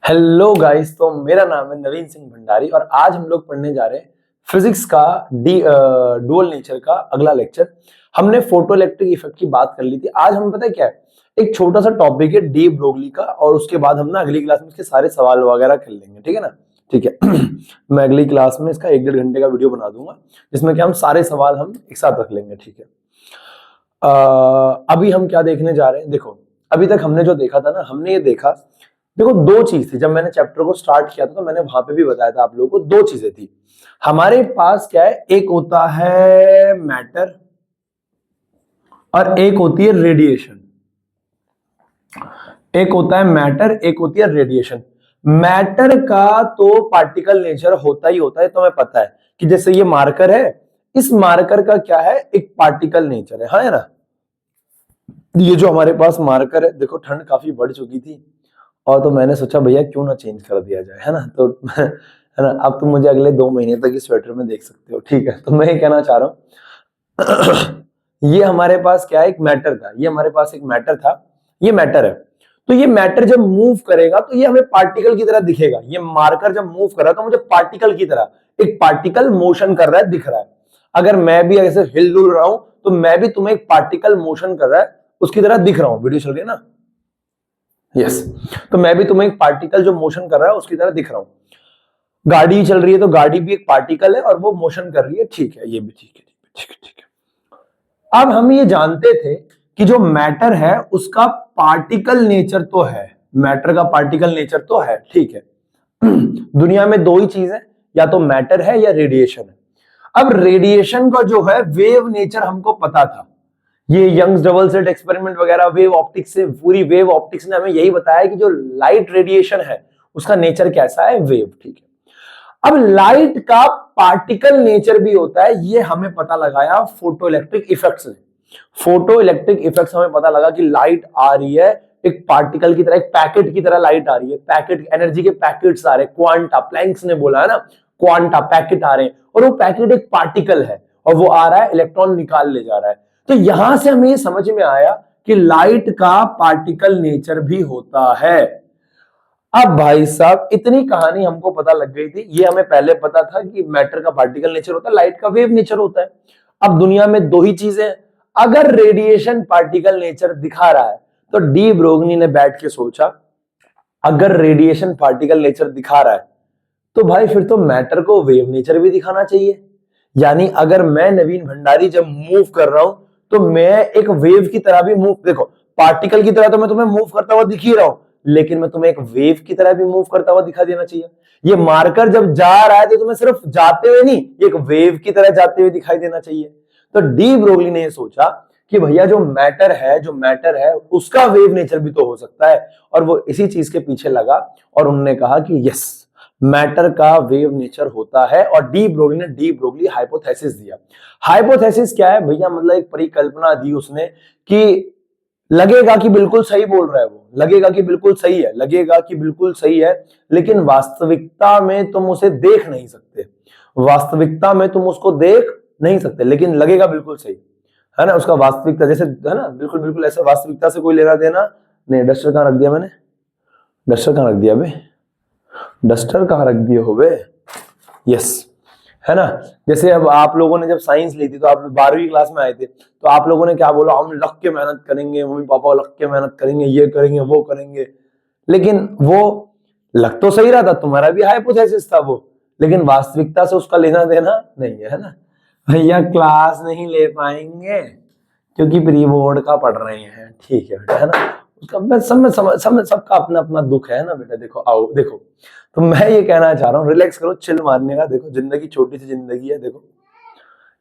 Hello guys, तो मेरा नाम है नवीन सिंह भंडारी और आज हम लोग पढ़ने जा रहे हैं फिजिक्स का डुअल नेचर का अगला लेक्चर। हमने फोटो इलेक्ट्रिक इफेक्ट की बात कर ली थी। आज हम पता है क्या है, एक छोटा सा टॉपिक है डी ब्रोगली का, और उसके बाद हम ना अगली क्लास में इसके सारे सवाल वगैरह कर लेंगे। ठीक है ना? ठीक है। मैं अगली क्लास में इसका 1-1.5 घंटे का वीडियो बना दूंगा जिसमें कि हम सारे सवाल हम एक साथ रख लेंगे। ठीक है। अभी हम क्या देखने जा रहे हैं, देखो अभी तक हमने जो देखा था ना, हमने ये देखा, देखो दो चीज थी। जब मैंने चैप्टर को स्टार्ट किया था तो मैंने वहां पे भी बताया था आप लोगों को, दो चीजें थी हमारे पास। क्या है, एक होता है मैटर और एक होती है रेडिएशन। एक होता है मैटर, एक होती है रेडिएशन। मैटर का तो पार्टिकल नेचर होता ही होता है, तो हमें पता है कि जैसे ये मार्कर है, इस मार्कर का क्या है, एक पार्टिकल नेचर है। हाँ है ना? ये जो हमारे पास मार्कर है, देखो ठंड काफी बढ़ चुकी थी और तो मैंने सोचा भैया क्यों ना चेंज कर दिया जाए, है ना? तो है ना, अब तुम मुझे अगले 2 महीने तक इस स्वेटर में देख सकते हो। ठीक है, तो मैं ये कहना चाह रहा हूँ ये हमारे पास क्या है, एक मैटर था। ये हमारे पास एक मैटर था, ये मैटर है। तो ये मैटर जब मूव करेगा तो ये हमें पार्टिकल की तरह दिखेगा। ये मार्कर जब मूव कर रहा है तो मुझे पार्टिकल की तरह, एक पार्टिकल मोशन कर रहा है, दिख रहा है। अगर मैं भी ऐसे हिल डुल रहा हूं तो मैं भी तुम्हें एक पार्टिकल मोशन कर रहा है उसकी तरह दिख रहा हूं। वीडियो चल रही है ना? यस। तो मैं भी तुम्हें एक पार्टिकल जो मोशन कर रहा है उसकी तरह दिख रहा हूं। गाड़ी चल रही है तो गाड़ी भी एक पार्टिकल है और वो मोशन कर रही है। ठीक है, ये भी ठीक है, ठीक है, ठीक है। अब हम ये जानते थे कि जो मैटर है उसका पार्टिकल नेचर तो है, मैटर का पार्टिकल नेचर तो है। ठीक है। दुनिया में दो ही चीज है, या तो मैटर है या रेडिएशन है। अब रेडिएशन का जो है वेव नेचर हमको पता था। ये यंग्स डबल स्लिट एक्सपेरिमेंट वगैरह, वेव ऑप्टिक्स से, पूरी वेव ऑप्टिक्स ने हमें यही बताया कि जो लाइट रेडिएशन है उसका नेचर कैसा है, वेव। ठीक है। अब लाइट का पार्टिकल नेचर भी होता है, ये हमें पता लगाया फोटो इलेक्ट्रिक इफेक्ट्स ने। फोटो इलेक्ट्रिक इफेक्ट्स हमें पता लगा कि लाइट आ रही है एक पार्टिकल की तरह, एक पैकेट की तरह लाइट आ रही है। पैकेट, एनर्जी के पैकेट्स आ रहे हैं, क्वांटा, प्लैंक्स ने बोला है ना, क्वांटा पैकेट आ रहे हैं, और वो पैकेट एक पार्टिकल है और वो आ रहा है, इलेक्ट्रॉन निकाल ले जा रहा है। तो यहां से हमें ये समझ में आया कि लाइट का पार्टिकल नेचर भी होता है। अब भाई साहब इतनी कहानी हमको पता लग गई थी। ये हमें पहले पता था कि मैटर का पार्टिकल नेचर होता है, लाइट का वेव नेचर होता है। अब दुनिया में दो ही चीजें हैं। अगर रेडिएशन पार्टिकल नेचर दिखा रहा है तो डी ब्रोगली ने बैठ के सोचा, अगर रेडिएशन पार्टिकल नेचर दिखा रहा है तो भाई फिर तो मैटर को वेव नेचर भी दिखाना चाहिए। यानी अगर मैं नवीन भंडारी जब मूव कर रहा हूं तो मैं एक वेव की तरह भी मूव, देखो पार्टिकल की तरह तो मैं तुम्हें मूव करता हुआ दिख ही रहा हूं, लेकिन मैं तुम्हें एक वेव की तरह भी मूव करता हुआ दिखा देना चाहिए। ये मार्कर जब जा रहा है तो तुम्हें सिर्फ जाते हुए नहीं, एक वेव की तरह जाते हुए दिखाई देना चाहिए। तो डी ब्रोगली ने यह सोचा कि भैया जो मैटर है उसका वेव नेचर भी तो हो सकता है, और वो इसी चीज के पीछे लगा और उन्होंने कहा कि यस, मैटर का वेव नेचर होता है। और डी ब्रोगली हाइपोथेसिस दिया। हाइपोथेसिस क्या है भैया, मतलब एक परिकल्पना दी उसने कि लगेगा कि बिल्कुल सही बोल रहा है वो, लगेगा कि बिल्कुल सही है, लगेगा कि बिल्कुल सही है, लेकिन वास्तविकता में तुम उसे देख नहीं सकते, वास्तविकता में तुम उसको देख नहीं सकते, लेकिन लगेगा बिल्कुल सही, है ना? उसका वास्तविकता जैसे, है ना, बिल्कुल बिल्कुल ऐसा वास्तविकता से कोई लेना देना नहीं। डस्टर कहां रख दिया मैंने? डस्टर कहां रख दिया बे? डस्टर कहां रख दिए हो बे? यस, है ना? जैसे अब आप लोगों ने जब साइंस ली थी तो आप 12वीं क्लास में आए थे तो आप लोगों ने क्या बोला, हम लग के मेहनत करेंगे, मम्मी पापा लग के मेहनत करेंगे, ये करेंगे वो करेंगे। लेकिन वो लग तो सही रहा था, तुम्हारा भी हाइपोथेसिस था वो, लेकिन वास्तविकता से उसका लेना देना नहीं है ना? भैया क्लास नहीं ले पाएंगे क्योंकि प्री बोर्ड का पढ़ रहे हैं, ठीक है बेटा, है ना? उसका मैं समझ सबका अपना अपना दुख है ना बेटा। देखो आओ, देखो तो मैं ये कहना चाह रहा हूँ, रिलैक्स करो, चिल मारने का। देखो जिंदगी छोटी सी जिंदगी है। देखो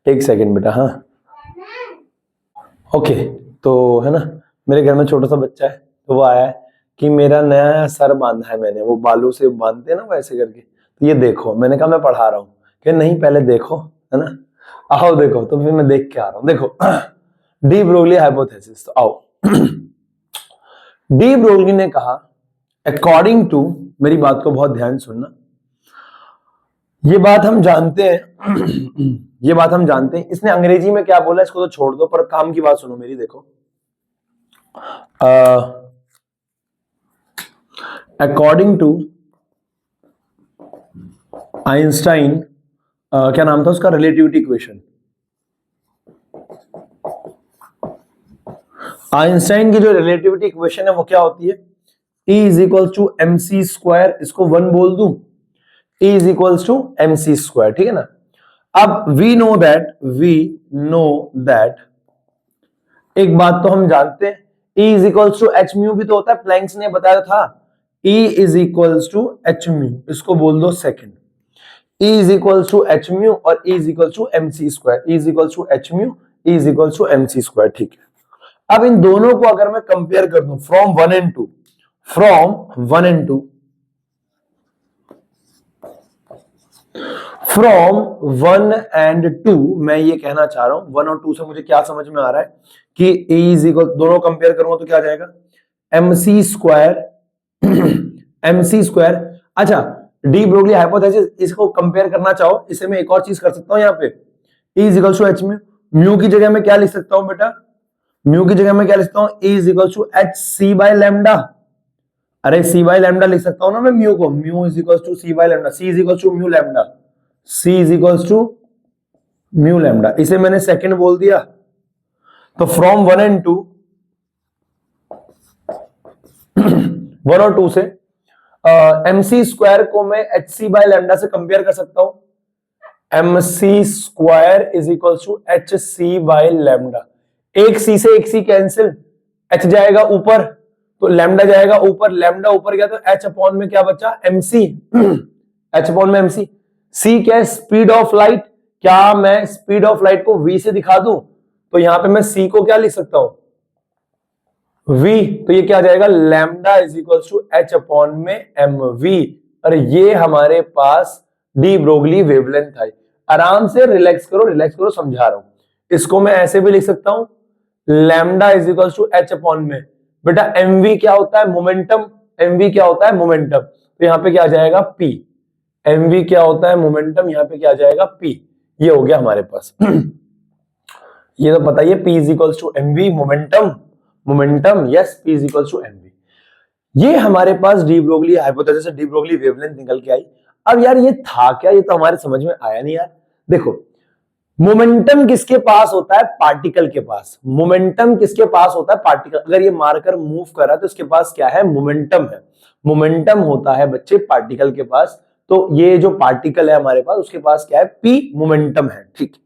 एक सेकंड बेटा, हाँ ओके। तो है ना, मेरे घर में छोटा सा बच्चा है तो वो आया है कि मेरा नया सर बांधा है मैंने, वो बालों से बांधते हैं ना वैसे करके, तो ये देखो। मैंने कहा मैं पढ़ा रहा हूँ, कि नहीं पहले देखो, है ना? आओ देखो, तो फिर मैं देख के आ रहा हूँ। देखो डी ब्रोगली हाइपोथेसिस, तो आओ। डी ब्रोगली ने कहा, अकॉर्डिंग टू, मेरी बात को बहुत ध्यान सुनना, ये बात हम जानते हैं ये बात हम जानते हैं। इसने अंग्रेजी में क्या बोला इसको तो छोड़ दो, पर काम की बात सुनो मेरी। देखो अकॉर्डिंग टू आइंस्टाइन क्या नाम था उसका, रिलेटिविटी इक्वेशन। आइंस्टाइन की जो रिलेटिविटी इक्वेशन है वो क्या होती है, E is equal to m C square, इसको 1 बोल दूं, E is equal to m C square, ठीक है ना। अब वी नो दैट एक बात तो हम जानते हैं, E is equal to h mu भी तो होता है, प्लैंक्स ने बताया था, E is equal to h mu, इसको बोल दो second, E is equal to h mu और E is equal to m C square, E is equal to h mu, E is equal to m C square, ठीक है। अब इन दोनों को अगर मैं कंपेयर कर दूं from 1 and 2, from 1 and 2, from 1 and 2, मैं ये कहना चाह रहा हूं 1 और 2 से मुझे क्या समझ में आ रहा है कि E इज इक्वल, दोनों कंपेयर करूंगा तो क्या आ जाएगा, एम सी स्क्वायर, एम सी स्क्वायर। अच्छा, डी ब्रोगली हाइपोथेसिस, इसको कंपेयर करना चाहो, इसे मैं एक और चीज कर सकता हूं यहाँ पे, E is equal to h mu, mu की जगह मैं क्या लिख सकता हूं बेटा, म्यू की जगह मैं क्या लिखता हूं, E is equal to H C by lambda, अरे सी बाय लैम्डा लिख सकता हूं ना मैं म्यू को, mu is equal to c by lambda, c is equal to mu lambda, c is equal to mu lambda, इसे मैंने second बोल दिया। तो फ्रॉम 1 एंड 2, 1 और 2 से एम सी स्क्वायर को मैं एच सी बाय लैम्डा से कंपेयर कर सकता हूं, M C square is equal to H C by lambda, एक सी से एक सी कैंसिल, एच जाएगा ऊपर तो लैम्डा जाएगा ऊपर, लैम्डा ऊपर गया तो एच अपॉन में क्या बचा, एमसी, एच अपॉन में एमसी। सी क्या है, स्पीड ऑफ लाइट, क्या मैं स्पीड ऑफ लाइट को v से दिखा दूं तो यहां पे मैं c को क्या लिख सकता हूं, v, तो ये क्या आ जाएगा, lambda is equal to H upon में एम वी। अरे ये हमारे पास डी ब्रोगली वेवलेंथ है। आराम से रिलैक्स करो, समझा रहा हूं। इसको मैं ऐसे भी लिख सकता हूं, lambda is equal to H upon में, बेटा एमवी क्या होता है, मोमेंटम, एमवी क्या होता है, मोमेंटम, तो यहां पे क्या आ जाएगा p, एमवी क्या होता है, मोमेंटम, यहां पे क्या आ जाएगा p, ये हो गया हमारे पास। ये तो बताइए, p is equal to MV, momentum, momentum, yes, p is equal to MV. ये हमारे पास डी ब्रोगली हाइपोथेसिस से डी ब्रोगली वेवलेंथ निकल के आई। अब यार ये था क्या, ये तो हमारे समझ में आया नहीं यार। देखो, मोमेंटम किसके पास होता है, पार्टिकल के पास, मोमेंटम किसके पास होता है, पार्टिकल। अगर ये मार्कर मूव कर रहा है तो इसके पास क्या है, मोमेंटम है, मोमेंटम होता है बच्चे पार्टिकल के पास। तो ये जो पार्टिकल है हमारे पास, उसके पास क्या है, पी मोमेंटम है, ठीक।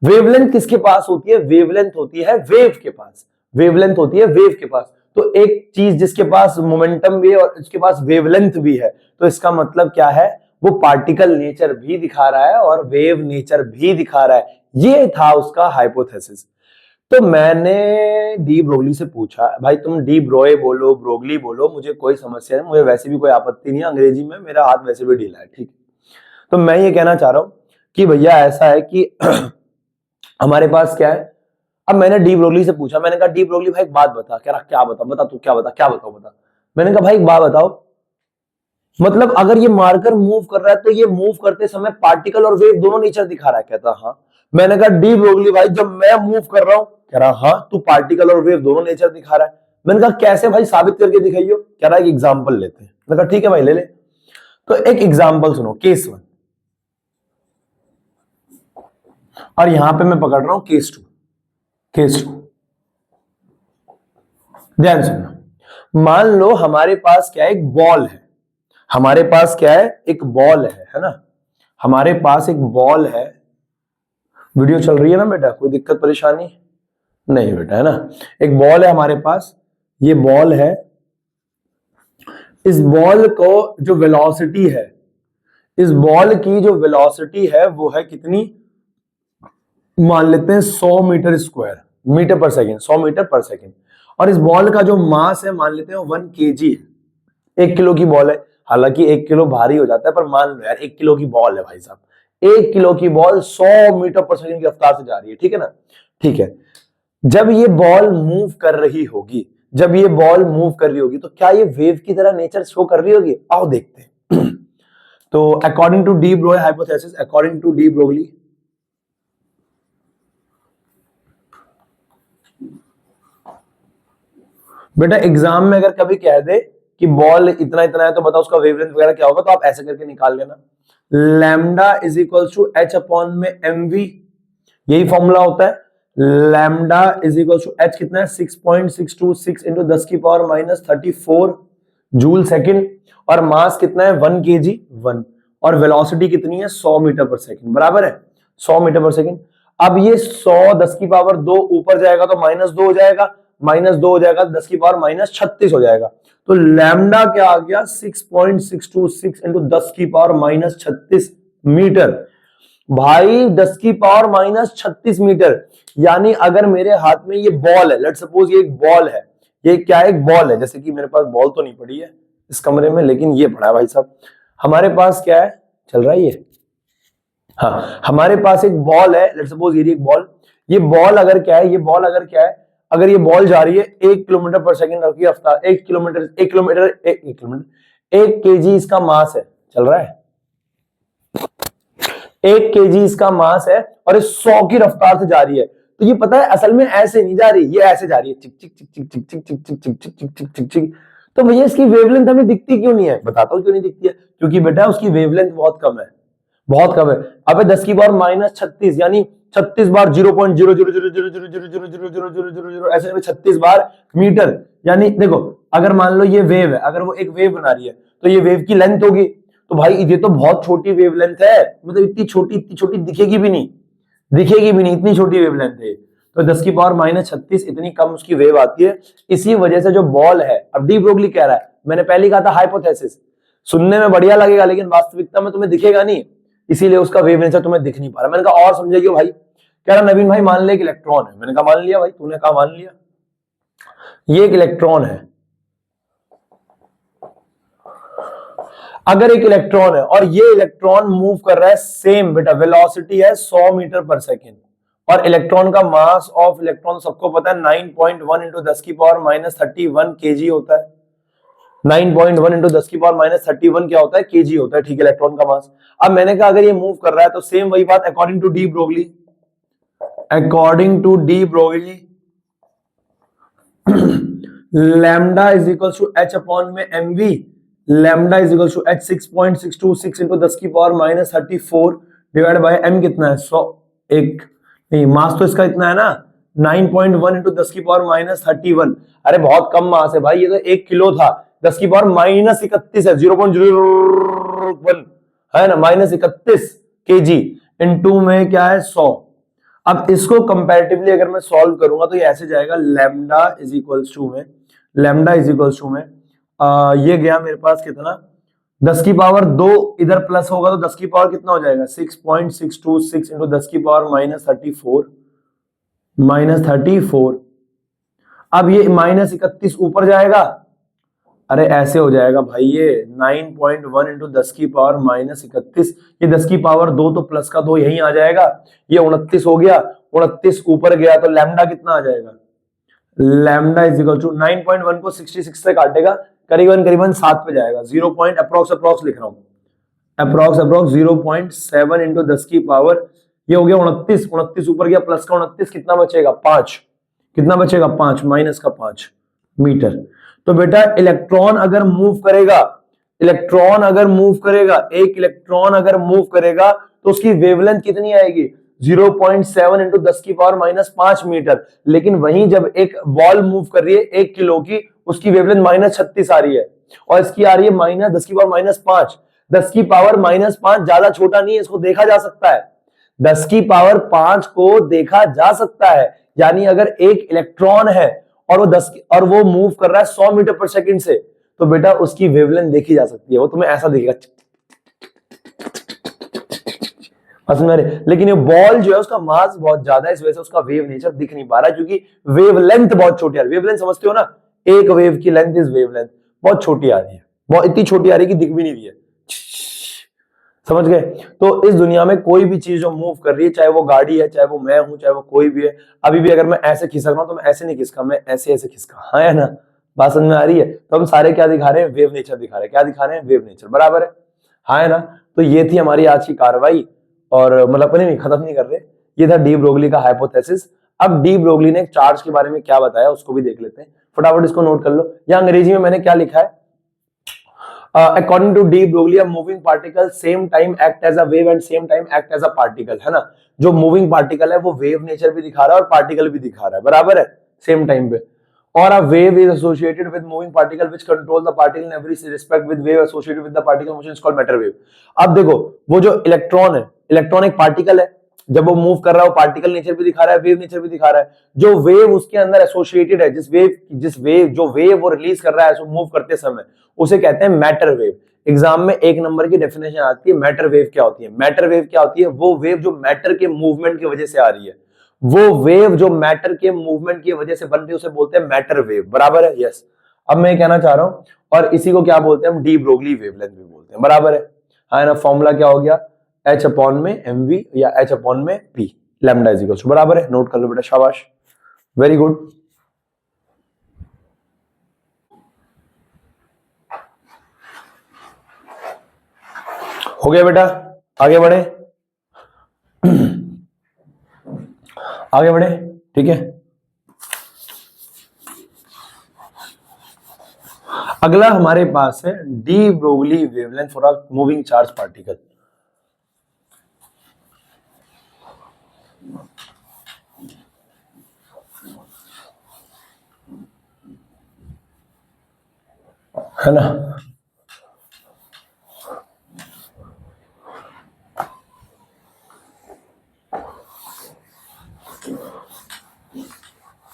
वेवलेंथ किसके पास होती है, वेवलेंथ होती है वेव के पास, वेवलेंथ होती है वेव के पास। तो एक चीज जिसके पास मोमेंटम भी है और उसके पास वेवलेंथ भी है, तो इसका मतलब क्या है, वो पार्टिकल नेचर भी दिखा रहा है और वेव नेचर भी दिखा रहा है। ये था उसका हाइपोथेसिस। तो मैंने डी ब्रोगली से पूछा, भाई तुम डी ब्रोए बोलो, ब्रोगली बोलो, मुझे कोई समस्या नहीं, मुझे वैसे भी कोई आपत्ति नहीं है, अंग्रेजी में मेरा हाथ वैसे भी ढीला है, ठीक। तो मैं ये कहना चाह रहा हूं कि भैया ऐसा है कि हमारे पास क्या है। अब मैंने डी ब्रोगली से पूछा, मैंने कहा डी ब्रोगली भाई एक बात बता, कह रहा क्या बता तू, क्या बताओ बता। मैंने कहा भाई एक बात बताओ, मतलब अगर ये मार्कर मूव कर रहा है तो ये मूव करते समय पार्टिकल और वेव दोनों नेचर दिखा रहा है, कहता हाँ। मैंने कहा डी ब्रोगली भाई जब मैं मूव कर रहा हूं, कह रहा हाँ, तू पार्टिकल और वेव दोनों नेचर दिखा रहा है। मैंने कहा कैसे भाई, साबित करके दिखाइयो। कह रहा है एक एग्जांपल लेते हैं। मैंने कहा ठीक है भाई ले ले। तो एक एग्जांपल सुनो, केस 1, और यहां पे मैं पकड़ रहा हूं केस 2, केस 2, ध्यान सुनना। मान लो हमारे पास क्या है, एक बॉल है, हमारे पास क्या है, एक बॉल है ना, हमारे पास एक बॉल है। वीडियो चल रही है ना बेटा, कोई दिक्कत परेशानी नहीं बेटा, है ना। एक बॉल है हमारे पास, ये बॉल है। इस बॉल को जो वेलोसिटी है, इस बॉल की जो वेलोसिटी है वो है कितनी, मान लेते हैं 100 मीटर स्क्वायर, मीटर पर सेकेंड, 100 मीटर पर सेकेंड। और इस बॉल का जो मास है मान लेते हैं 1 kg है, 1 किलो की बॉल है। हालांकि 1 किलो भारी हो जाता है, पर मान लो यार 1 किलो की बॉल है भाई साहब, 1 किलो की बॉल 100 मीटर पर सेकेंड की रफ्तार से जा रही है, ठीक है ना। ठीक है, जब ये बॉल मूव कर रही होगी, जब ये बॉल मूव कर रही होगी तो क्या ये वेव की तरह नेचर शो कर रही होगी, आओ देखते हैं। तो according to de Broglie hypothesis, according to de Broglie, बेटा एग्जाम में अगर कभी कह दे कि बॉल इतना इतना है तो बताओ उसका वेवलेंथ वगैरह क्या होगा, तो आप ऐसे करके निकाल लेना। Lambda is equal to H upon में mv, यही फॉर्मूला होता है। Lambda is equal to H कितना है 6.626 इंटू 10 की पावर माइनस 34 जूल सेकंड, और मास कितना है 1 kg 1, और वेलोसिटी कितनी है 100 मीटर पर सेकंड, बराबर है 100 मीटर पर सेकंड। अब ये 100 10 की पावर 2 ऊपर जाएगा तो -2 हो जाएगा, -2 हो जाएगा 10 की पावर -36 हो जाएगा। तो लैम्डा क्या आ गया 6.626 इंटू 10 की पावर -36 मीटर। भाई 10 की पावर -36 मीटर, यानी अगर मेरे हाथ में ये बॉल है, लेट्स सपोज ये एक बॉल है, ये क्या है एक बॉल है, जैसे कि मेरे पास बॉल तो नहीं पड़ी है इस कमरे में, लेकिन ये पड़ा है भाई साहब, हमारे पास क्या है चल रहा है ये, हाँ हमारे पास एक बॉल है, लेट्स सपोज ये एक बॉल, ये बॉल अगर क्या है, ये बॉल अगर क्या है, अगर ये बॉल जा रही है 1 किलोमीटर पर सेकंड की रफ्तार, 1 kg इसका मास है, चल रहा है 1 kg इसका मास है, और ये 100 की रफ्तार से जा रही है। तो ये पता है असल में ऐसे नहीं जा रही, ये ऐसे जा रही है चिक चिक चिक चिक चिक चिक चिक चिक चिक चिक चिक चिक चिक चिक। तो भैया इसकी वेवलेंथ हमें दिखती क्यों नहीं है, बताता हूँ क्यों नहीं दिखती है, क्योंकि बेटा उसकी वेवलेंथ बहुत कम है, बहुत कम है। अबे 10 की पावर -36 यानी 36 बार 0.00000000000 ऐसे 36 बार मीटर, यानी देखो अगर मान लो ये वेव है, अगर वो एक वेव बना रही है तो ये वेव की लेंथ होगी, तो भाई ये तो बहुत छोटी वेवलेंथ है, मतलब इतनी छोटी दिखेगी भी नहीं, इतनी छोटी वेवलेंथ है। तो 10 की पावर -36 इतनी कम उसकी वेव आती है, इसी वजह से जो बॉल है, अब डी ब्रोगली कह रहा है, मैंने पहले कहा था हाइपोथेसिस, सुनने में बढ़िया लगेगा लेकिन वास्तविकता में तुम्हें दिखेगा नहीं, इसीलिए उसका वेव नेचर तुम्हें दिख नहीं पा रहा। मैंने कहा और समझेगी भाई, कह रहा नवीन भाई मान ले एक इलेक्ट्रॉन है, मैंने कहा मान लिया भाई, तूने कहा मान लिया, ये एक इलेक्ट्रॉन है, अगर एक इलेक्ट्रॉन है और ये इलेक्ट्रॉन मूव कर रहा है, सेम बेटा वेलोसिटी है 100 मीटर पर सेकेंड, और इलेक्ट्रॉन का मास ऑफ इलेक्ट्रॉन सबको पता है 9.1 इंटू 10 की पावर -31 kg होता है, 9.1 इंटू 10 की पावर -31 क्या होता है kg होता है, ठीक है इलेक्ट्रॉन का मास। अब मैंने कहा अगर ये मूव कर रहा है तो सेम वही बात according to de Broglie, lambda is equal to H upon में mv, lambda is equal to H 6.626 into 10 की पावर -34 डिवाइड बाय m कितना है 100, एक नहीं मास तो इसका इतना है ना 9.1 इंटू 10 की पावर -31, अरे बहुत कम मास है भाई, ये तो 1 किलो था, 10 की पावर -31 है 0.001 है ना, -31 kg इनटू में क्या है 100। अब इसको कंपैरेटिवली अगर मैं सॉल्व करूंगा तो ये ऐसे जाएगा, लैम्डा इज इक्वल्स टू में ये गया मेरे पास कितना 10 की पावर 2 इधर प्लस होगा तो 10 की पावर कितना हो जाएगा 6.626 इंटू 10 की पावर -34। अब ये -31 ऊपर जाएगा, अरे ऐसे हो जाएगा भाई, ये 9.1 इंटू 10 की पावर -31, ये 10 की पावर 2 तो प्लस का 2 यही आ जाएगा, ये 29 हो गया, 29 ऊपर गया तो लैम्डा कितना आ जाएगा, लैम्डा इज इक्वल टू 9.1 को 66 से काटेगा, करीबन 7 पे जाएगा, 0 पॉइंट अप्रोक्स लिख रहा हूं, अप्रोक्स 0.7 इंटू 10 की पावर, ये हो गया 29 ऊपर गया प्लस का 29, कितना बचेगा 5, कितना बचेगा 5 माइनस का 5 मीटर। तो बेटा इलेक्ट्रॉन अगर मूव करेगा, एक इलेक्ट्रॉन अगर मूव करेगा तो उसकी वेवलेंथ कितनी आएगी 0.7 इंटू 10 की पावर -5 मीटर, लेकिन वहीं जब एक बॉल मूव कर रही है 1 किलो की, उसकी वेवलेंथ -36 आ रही है, और इसकी आ रही है -10 की पावर -5। 10 की पावर -5 ज्यादा छोटा नहीं है, इसको देखा जा सकता है, 10 की पावर 5 को देखा जा सकता है, यानी अगर एक इलेक्ट्रॉन है और वो मूव कर रहा है 100 मीटर पर सेकंड से, तो बेटा उसकी वेवलेंथ देखी जा सकती है, वो तुम्हें ऐसा दिखेगा, लेकिन ये बॉल जो है उसका मास बहुत ज्यादा है, इस वजह से उसका वेव नेचर दिख नहीं पा रहा है, क्योंकि वेवलेंथ बहुत छोटी आ रही है। वेवलेंथ समझते हो ना, एक वेव की लेंथ इज वेवलेंथ, बहुत छोटी आ रही है, बहुत इतनी छोटी आ रही है कि दिख भी नहीं रही है, समझ गए। तो इस दुनिया में कोई भी चीज जो मूव कर रही है, चाहे वो गाड़ी है, चाहे वो मैं हूं, चाहे वो कोई भी है, अभी भी अगर मैं ऐसे खिसक रहा हूं तो मैं ऐसे नहीं खिसका, मैं ऐसे ऐसे खिसका, हाँ है ना, बात समझ में आ रही है। तो हम सारे क्या दिखा रहे हैं, वेव नेचर दिखा रहे हैं, क्या दिखा रहे हैं, वेव नेचर, बराबर है, हाँ है ना। तो ये थी हमारी आज की कार्रवाई, और मतलब नहीं खत्म नहीं कर रहे, ये था डी ब्रोगली का हाइपोथेसिस। अब डी ब्रोगली ने चार्ज के बारे में क्या बताया उसको भी देख लेते हैं, फटाफट इसको नोट कर लो। या अंग्रेजी में मैंने क्या लिखा है, according to de Broglie, a moving particle same time act as a wave and same time act as a particle, है ना। जो मूविंग पार्टिकल है वो वेव नेचर भी दिखा रहा है और पार्टिकल भी दिखा रहा है, बराबर है, सेम टाइम पे। और a wave is associated with moving particle which control the particle in every respect with wave associated with the particle motion is called matter wave. अब देखो, वो जो इलेक्ट्रॉन है, इलेक्ट्रॉन एक पार्टिकल है, जब वो मूव कर रहा है वो पार्टिकल नेचर भी दिखा रहा है, वेव नेचर भी दिखा रहा है। जो वेव उसके अंदर एसोसिएटेड है, जो वेव वो रिलीज कर रहा है मूव करते समय, उसे कहते हैं मैटर वेव। एग्जाम में 1 नंबर की डेफिनेशन आती है, मैटर वेव क्या होती है। मैटर वेव क्या होती है? वो वेव जो मैटर के मूवमेंट की वजह से आ रही है, वो वेव जो मैटर के मूवमेंट की वजह से बन रही है उसे बोलते हैं मैटर वेव, बराबर है, यस। अब मैं कहना चाह रहा हूं, और इसी को क्या बोलते हैं हम? डी ब्रोगली वेवलेंथ भी बोलते हैं, बराबर है। हाँ ना, फॉर्मूला क्या हो गया? एच अपॉन में एम वी या एच अपॉन में P, lambda is equal to, बराबर है। नोट कर लो बेटा, शाबाश, वेरी गुड। हो गया बेटा, आगे बढ़े, आगे बढ़े, ठीक है। अगला हमारे पास है D Broglie wavelength for a moving charge particle. है ना,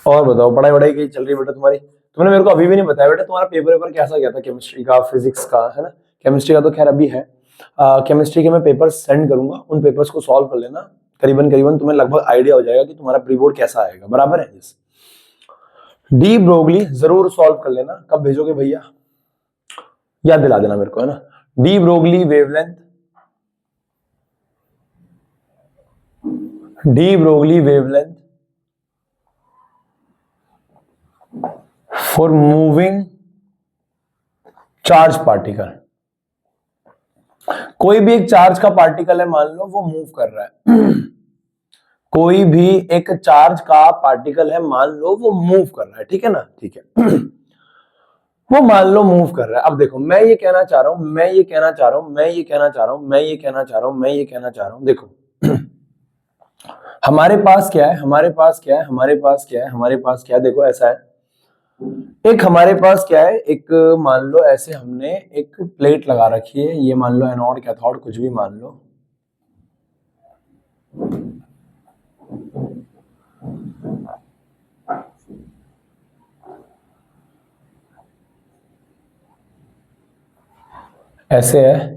और बताओ, पढ़ाई वढ़ाई कैसी चल रही है बेटा तुम्हारी? तुमने मेरे को अभी भी नहीं बताया बेटा तुम्हारा पेपर कैसा गया था, केमिस्ट्री का, फिजिक्स का, है ना। केमिस्ट्री का तो खैर अभी है, केमिस्ट्री के मैं पेपर सेंड करूंगा, उन पेपर्स को सॉल्व कर लेना। करीबन करीबन तुम्हें लगभग आइडिया हो जाएगा कि तुम्हारा प्री बोर्ड कैसा आएगा, बराबर है। डी ब्रोगली जरूर सॉल्व कर लेना। कब भेजोगे भैया? याद दिला देना मेरे को, है ना। D Broglie wavelength, D Broglie wavelength for moving charge particle. कोई भी एक चार्ज का पार्टिकल है, मान लो वो मूव कर रहा है कोई भी एक चार्ज का पार्टिकल है, मान लो वो मूव कर रहा है, ठीक है ना, ठीक है वो मान लो मूव कर रहा है। अब देखो, मैं ये कहना चाह रहा हूं, मैं ये कहना चाह रहा हूं, मैं ये कहना चाह रहा हूं, मैं ये कहना चाह रहा हूं, मैं ये कहना चाह रहा हूं, देखो हमारे पास क्या है, हमारे पास क्या है, हमारे पास क्या है, हमारे पास क्या है, देखो ऐसा है, एक हमारे पास क्या है, एक मान लो ऐसे हमने एक प्लेट लगा रखी है, ये मान लो एनोड कैथोड कुछ भी मान लो, ऐसे है,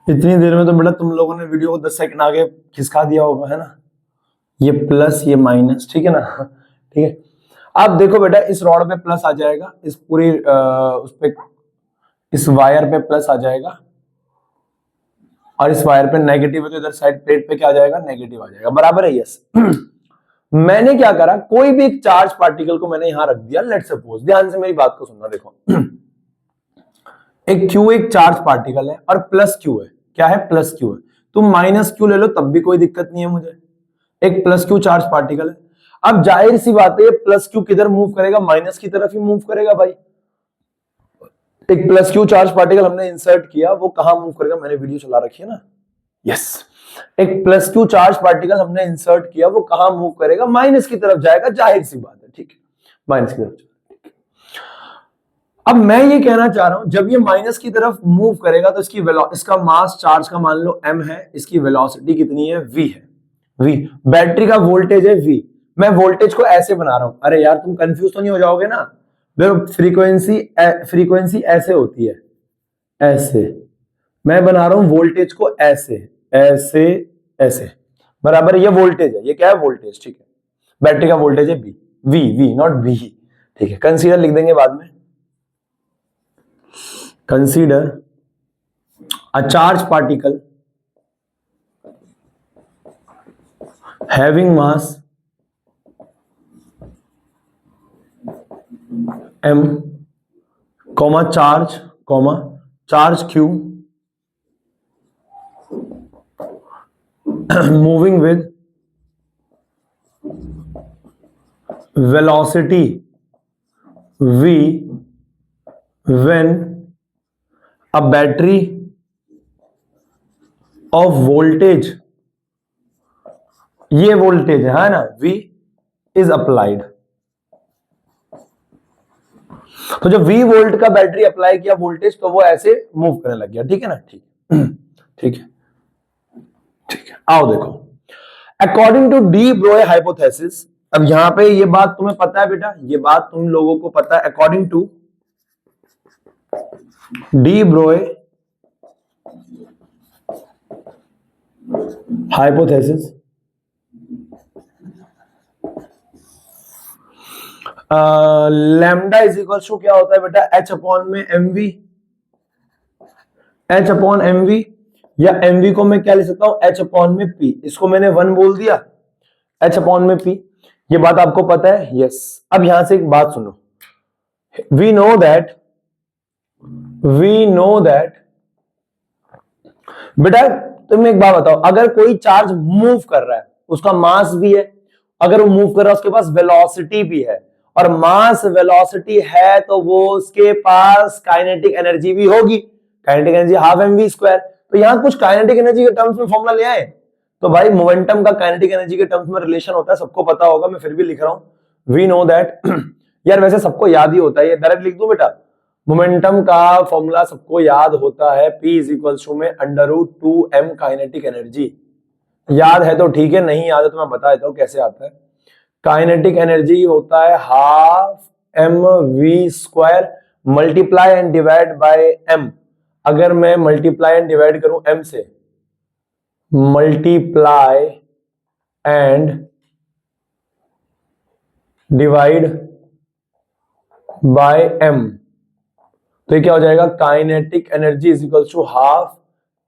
इतनी देर में तो बेटा तुम लोगों ने वीडियो को 10 सेकंड आगे खिसका दिया होगा, है ना। ये प्लस ये माइनस, ठीक है ना, ठीक है। अब देखो बेटा, इस रॉड पे प्लस आ जाएगा, इस पूरी उस पे, इस वायर पे प्लस आ जाएगा, और इस वायर पे नेगेटिव है तो इधर साइड प्लेट पे क्या आ जाएगा? नेगेटिव आ जाएगा, बराबर है, यस मैंने क्या करा, कोई भी एक चार्ज पार्टिकल को मैंने यहां रख दिया, लेट सपोज, ध्यान से मेरी बात को सुनना, देखो एक Q एक चार्ज पार्टिकल है और प्लस Q है, क्या है? प्लस Q है। तुम माइनस Q ले लो तब भी कोई दिक्कत नहीं है मुझे, एक प्लस Q चार्ज पार्टिकल है। अब जाहिर सी बात है, प्लस Q किधर मूव करेगा? माइनस की तरफ ही मूव करेगा भाई। एक प्लस Q चार्ज पार्टिकल हमने इंसर्ट किया, वो कहां मूव करेगा? मैंने वीडियो चला रखी है ना, यस। एक प्लस Q चार्ज पार्टिकल हमने इंसर्ट किया, वो कहां मूव करेगा? माइनस की तरफ जाएगा, जाहिर सी बात है, ठीक है, माइनस की तरफ। अब मैं ये कहना चाह रहा हूं, जब ये माइनस की तरफ मूव करेगा तो इसका मास चार्ज का मान लो m है, इसकी वेलोसिटी कितनी है? v है, v। बैटरी का वोल्टेज है v। मैं वोल्टेज को ऐसे बना रहा हूं, अरे यार तुम कंफ्यूज तो नहीं हो जाओगे ना, फ्रीक्वेंसी ऐसे होती है, ऐसे मैं बना रहा हूं वोल्टेज को ऐसे ऐसे ऐसे, बराबर। ये वोल्टेज है, ये क्या है? वोल्टेज, ठीक है। बैटरी का वोल्टेज है v, v नॉट v, ठीक है, कंसीडर लिख देंगे बाद में। Consider a charge particle having mass m, charge q moving with velocity v when a battery of voltage, ये वोल्टेज है ना v is applied। तो जब v वोल्ट का बैटरी अप्लाई किया वोल्टेज तो वो ऐसे मूव करने लग गया, ठीक है ना। ठीक ठीक है ठीक है, आओ देखो, according to de Broglie hypothesis. अब यहां पे ये बात तुम्हें पता है बेटा, ये बात तुम लोगों को पता है, according to de Broglie hypothesis lambda is equal to क्या होता है बेटा, एच अपॉन में एमवी, एच अपॉन एमवी, या एमवी को मैं क्या लिख सकता हूं, एच अपॉन में पी, इसको मैंने 1 बोल दिया, एच अपॉन में पी, ये बात आपको पता है, यस। अब यहां से एक बात सुनो, वी नो दैट बेटा तुम एक बात बताओ, अगर कोई चार्ज मूव कर रहा है, उसका मास भी है, अगर वो मूव कर रहा है उसके पास वेलोसिटी भी है, और मास वेलोसिटी है तो वो उसके पास काइनेटिक एनर्जी भी होगी, kinetic energy half MV square. तो यहां कुछ काइनेटिक एनर्जी के टर्म्स में फॉर्मूला ले आए, तो भाई मोमेंटम का काइनेटिक एनर्जी के टर्म्स में रिलेशन होता है, सबको पता होगा, मैं फिर भी लिख रहा हूं, वी नो दैट यार वैसे सबको याद ही होता है, ये डायरेक्ट लिख दूं बेटा, मोमेंटम का फॉर्मूला सबको याद होता है, P इज इक्वल टू में √2m काइनेटिक एनर्जी। याद है तो ठीक है, नहीं याद है तो मैं बता देता हूं कैसे आता है। काइनेटिक एनर्जी होता है half mv square multiply and divide by m। अगर मैं मल्टीप्लाई एंड डिवाइड करूं m से, multiply and divide by m, तो ये क्या हो जाएगा, kinetic energy is equal to half